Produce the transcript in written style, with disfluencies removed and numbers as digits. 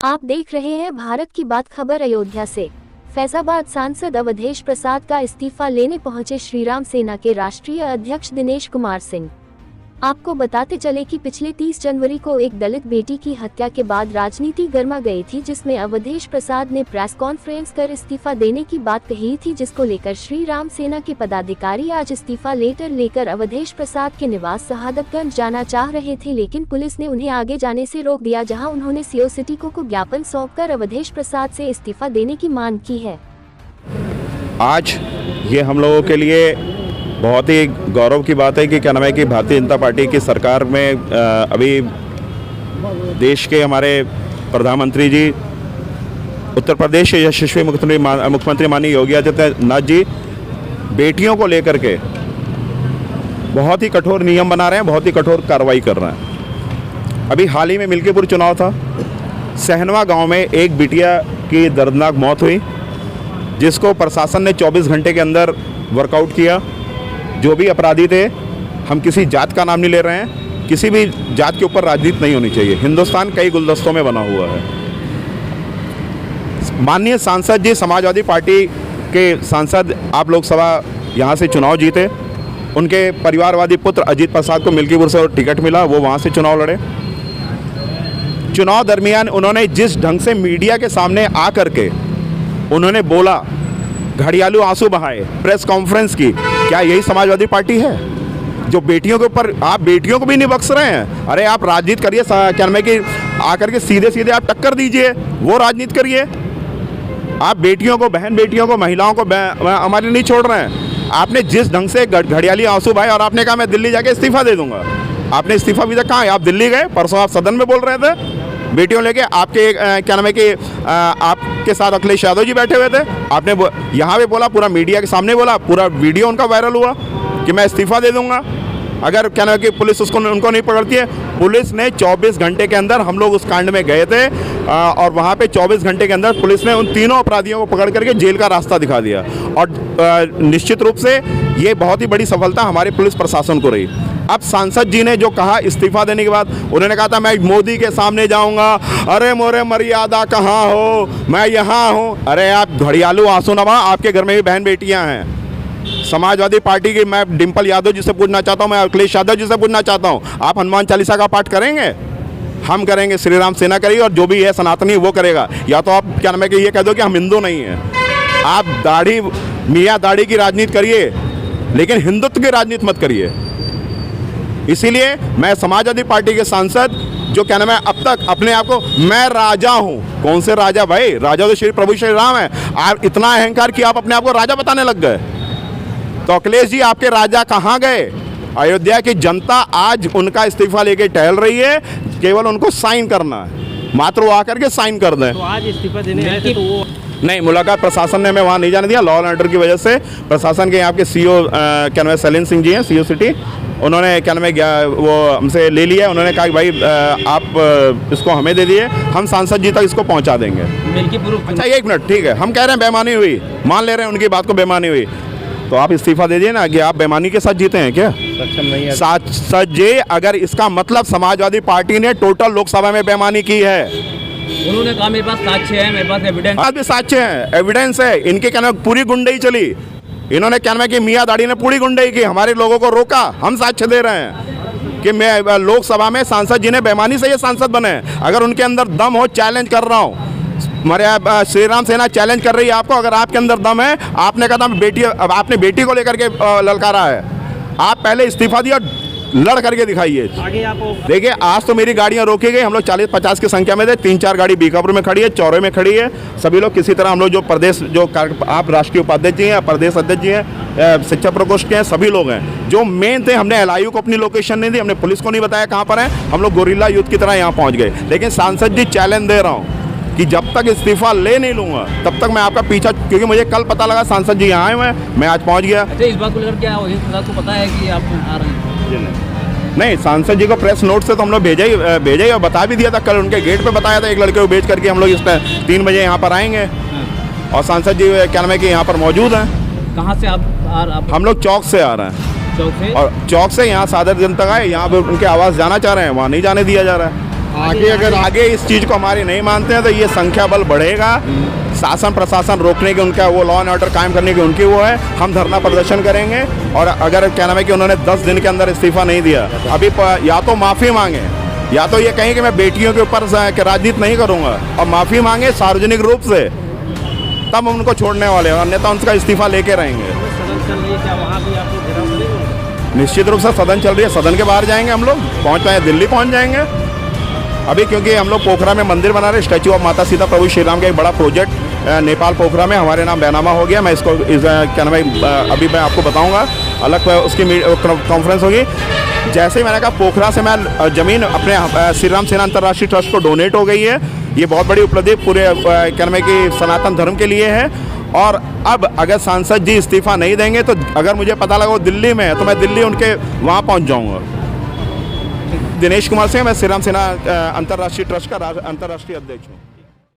आप देख रहे हैं भारत की बात खबर अयोध्या से। फैजाबाद सांसद अवधेश प्रसाद का इस्तीफा लेने पहुंचे श्रीराम सेना के राष्ट्रीय अध्यक्ष दिनेश कुमार सिंह। आपको बताते चले कि पिछले 30 जनवरी को एक दलित बेटी की हत्या के बाद राजनीति गर्मा गई थी, जिसमें अवधेश प्रसाद ने प्रेस कॉन्फ्रेंस कर इस्तीफा देने की बात कही थी, जिसको लेकर श्रीराम सेना के पदाधिकारी आज इस्तीफा लेटर लेकर अवधेश प्रसाद के निवास शहादतगंज जाना चाह रहे थे, लेकिन पुलिस ने उन्हें आगे जाने से रोक दिया, जहां उन्होंने सीओ सिटी को ज्ञापन सौंपकर अवधेश प्रसाद से इस्तीफा देने की मांग की है। आज ये हम लोगों के लिए बहुत ही गौरव की बात है कि क्या नाम है कि भारतीय जनता पार्टी की सरकार में अभी देश के हमारे प्रधानमंत्री जी, उत्तर प्रदेश के यशस्वी मुख्यमंत्री माननीय योगी आदित्यनाथ जी बेटियों को लेकर के बहुत ही कठोर नियम बना रहे हैं, बहुत ही कठोर कार्रवाई कर रहे हैं। अभी हाल ही में मिल्कीपुर चुनाव था, सहनवा गांव में एक बिटिया की दर्दनाक मौत हुई, जिसको प्रशासन ने 24 घंटे के अंदर वर्कआउट किया। जो भी अपराधी थे, हम किसी जात का नाम नहीं ले रहे हैं, किसी भी जात के ऊपर राजनीति नहीं होनी चाहिए। हिंदुस्तान कई गुलदस्तों में बना हुआ है। माननीय सांसद जी, समाजवादी पार्टी के सांसद, आप लोकसभा यहाँ से चुनाव जीते, उनके परिवारवादी पुत्र अजीत प्रसाद को मिल्कीपुर से टिकट मिला, वो वहाँ से चुनाव लड़े। चुनाव दरमियान उन्होंने जिस ढंग से मीडिया के सामने आ करके उन्होंने बोला, घड़ियालू आंसू बहाए, प्रेस कॉन्फ्रेंस की, क्या यही समाजवादी पार्टी है? जो बेटियों के ऊपर, आप बेटियों को भी नहीं बख्श रहे हैं। अरे आप राजनीति करिए, क्या नाम है कि आकर के सीधे सीधे आप टक्कर दीजिए, वो राजनीति करिए। आप बेटियों को, बहन बेटियों को, महिलाओं को हमारे नहीं छोड़ रहे हैं। आपने जिस ढंग से घड़ियाली आंसू बहाए और आपने कहा मैं दिल्ली जाके इस्तीफा दे दूंगा, आपने इस्तीफा अभी तक कहाँ है? आप दिल्ली गए, परसों आप सदन में बोल रहे थे बेटियों लेके, आपके क्या नाम है कि आपके साथ अखिलेश यादव जी बैठे हुए थे, आपने यहाँ पे बोला, पूरा मीडिया के सामने बोला, पूरा वीडियो उनका वायरल हुआ कि मैं इस्तीफा दे दूंगा अगर क्या नाम है कि पुलिस उनको नहीं पकड़ती है। पुलिस ने 24 घंटे के अंदर, हम लोग उस कांड में गए थे और वहाँ पे 24 घंटे के अंदर पुलिस ने उन तीनों अपराधियों को पकड़ करके जेल का रास्ता दिखा दिया। और निश्चित रूप से ये बहुत ही बड़ी सफलता हमारे पुलिस प्रशासन को रही। अब सांसद जी ने जो कहा इस्तीफा देने के बाद, उन्होंने कहा था मैं मोदी के सामने जाऊंगा, अरे मोरे मर्यादा कहाँ हो, मैं यहाँ हूँ। अरे आप घड़ियालू आंसू न बहा, आपके घर में भी बहन बेटियाँ हैं। समाजवादी पार्टी की मैं डिम्पल यादव जी से पूछना चाहता हूँ, मैं अखिलेश यादव जी से पूछना चाहता हूँ, आप हनुमान चालीसा का पाठ करेंगे? हम करेंगे, श्रीराम सेना करेगी, और जो भी है सनातनी वो करेगा। या तो आप क्या नाम है कि ये कह दो कि हम हिंदू नहीं हैं। आप दाढ़ी, मियाँ दाढ़ी की राजनीति करिए, लेकिन हिंदुत्व की राजनीति मत करिए। इसीलिए मैं समाजवादी पार्टी के सांसद, जो क्या नाम है, अब तक अपने आप को मैं राजा हूँ। कौन से राजा भाई? राजा तो श्री प्रभु श्री राम है। आप इतना अहंकार कि आप अपने आप को राजा बताने लग गए। तो अखिलेश जी, आपके राजा कहाँ गए? अयोध्या की जनता आज उनका इस्तीफा लेके टहल रही है, केवल उनको साइन करना है, मात्र वो आकर के साइन कर दें। तो आज इस्तीफा देने आए थे, तो वो नहीं, मुलाकात प्रशासन ने हमें वहाँ नहीं जाने दिया। लॉ एंड ऑर्डर की वजह से प्रशासन के यहाँ के सीओ क्या नाम है, सैलिन सिंह जी हैं, सीओ सिटी, उन्होंने क्या नाम है वो हमसे ले लिया। उन्होंने कहा कि भाई आप इसको हमें दे दिए, हम सांसद जी तक इसको पहुँचा देंगे। अच्छा, 1 मिनट, ठीक है, हम कह रहे हैं बेईमानी हुई, मान ले रहे हैं उनकी बात को, बेईमानी हुई, तो आप इस्तीफा दे दिए ना। कि आप बेईमानी के साथ जीते हैं क्या? सक्षम नहीं है सच जी, अगर इसका मतलब समाजवादी पार्टी ने टोटल लोकसभा में बेईमानी की है। उन्होंने कहा मेरे पास साक्ष्य है, मेरे पास एविडेंस, आज भी साक्ष्य है, एविडेंस है। इनके क्या नाम पूरी गुंडई चली, इन्होंने क्या नाम है कि मियाँ दाढ़ी ने पूरी गुंडई की, हमारे लोगों को रोका। हम साक्ष्य दे रहे हैं कि मैं लोकसभा में सांसद जी ने बेईमानी से ये सांसद बने। अगर उनके अंदर दम हो, चैलेंज कर रहा हूँ, हमारे श्रीराम सेना चैलेंज कर रही है आपको। अगर आपके अंदर दम है, आपने कहा था बेटी, अब आपने बेटी को लेकर के ललकारा है, आप पहले इस्तीफा दिया, लड़ करके दिखाइए। देखिए, आज तो मेरी गाड़ियां रोकी गई, हम लोग 40-50 की संख्या में थे, 3-4 गाड़ी बीकापुर में खड़ी है, चौरे में खड़ी है। सभी लोग किसी तरह, हम लोग जो प्रदेश, जो आप राष्ट्रीय उपाध्यक्ष जी हैं, प्रदेश अध्यक्ष जी हैं, शिक्षा प्रकोष्ठ के हैं, सभी लोग हैं। जो मेन थे, हमने LIU को अपनी लोकेशन नहीं दी, हमने पुलिस को नहीं बताया कहाँ पर है, हम लोग गोरिल्ला युद्ध की तरह यहाँ पहुँच गए। लेकिन सांसद जी, चैलेंज दे रहा हूँ कि जब तक इस्तीफा ले नहीं लूँगा तब तक मैं आपका पीछा, क्योंकि मुझे कल पता लगा सांसद जी यहाँ आए हुए हैं, मैं आज पहुँच गया। अच्छा, इस बात को लेकर क्या आपको पता है कि आप आ रहे हैं? नहीं, सांसद जी को प्रेस नोट से तो हम लोग भेजा ही और बता भी दिया था। कल उनके गेट पे बताया था, एक लड़के को भेज करके हम लोग इस 3 बजे यहाँ पर आएंगे। और सांसद जी क्या नाम है कि यहाँ पर मौजूद हैं। कहाँ से आप? हम लोग चौक से आ रहे हैं। चौक से? और चौक से यहाँ सादर जनता आए, यहाँ पे उनके आवास जाना चाह रहे हैं, वहाँ नहीं जाने दिया जा रहा है। आगे अगर आगे इस चीज़ को हमारी नहीं मानते हैं तो ये संख्या बल बढ़ेगा। शासन प्रशासन रोकने की उनका वो लॉ एंड ऑर्डर कायम करने की उनकी वो है। हम धरना प्रदर्शन करेंगे और अगर क्या नाम है कि उन्होंने 10 दिन के अंदर इस्तीफा नहीं दिया, अभी या तो माफ़ी मांगे या तो ये कहें कि मैं बेटियों के ऊपर राजनीति नहीं करूँगा, और माफ़ी मांगे सार्वजनिक रूप से, तब हम उनको छोड़ने वाले हैं, अन्यथा उनका इस्तीफा लेके रहेंगे। सदन चल रही है, क्या वहाँ भी आपको घेराव करेंगे? निश्चित रूप से सदन चल रही है, सदन के बाहर जाएंगे हम लोग, पहुँच पाए दिल्ली पहुँच जाएंगे अभी, क्योंकि हम लोग पोखरा में मंदिर बना रहे, स्टैचू ऑफ माता सीता प्रभु श्री राम का एक बड़ा प्रोजेक्ट नेपाल पोखरा में हमारे नाम बैनामा हो गया। मैं इसको क्या नाम है अभी मैं आपको बताऊंगा, अलग उसकी कॉन्फ्रेंस होगी। जैसे ही मैंने कहा पोखरा से मैं ज़मीन अपने श्री राम सेना अंतर्राष्ट्रीय ट्रस्ट को डोनेट हो गई है। ये बहुत बड़ी उपलब्धि पूरे क्या नाम है कि सनातन धर्म के लिए है। और अब अगर सांसद जी इस्तीफा नहीं देंगे तो अगर मुझे पता लगा वो दिल्ली में है तो मैं दिल्ली उनके वहाँ पहुँच जाऊँगा। दिनेश कुमार सिंह, मैं श्री राम सेना अंतर्राष्ट्रीय ट्रस्ट का अंतर्राष्ट्रीय अध्यक्ष हूँ।